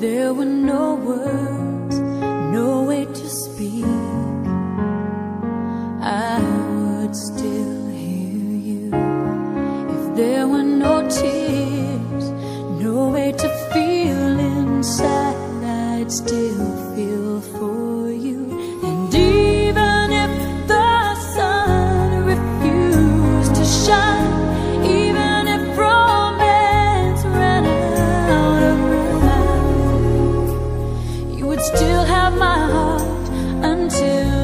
there were no words, no way to speak, I would still hear you. If there were no tears, no way to feel inside, I'd still feel for you. And even if the sun refused to shine, even if romance ran out of rhyme, you would still have my heart until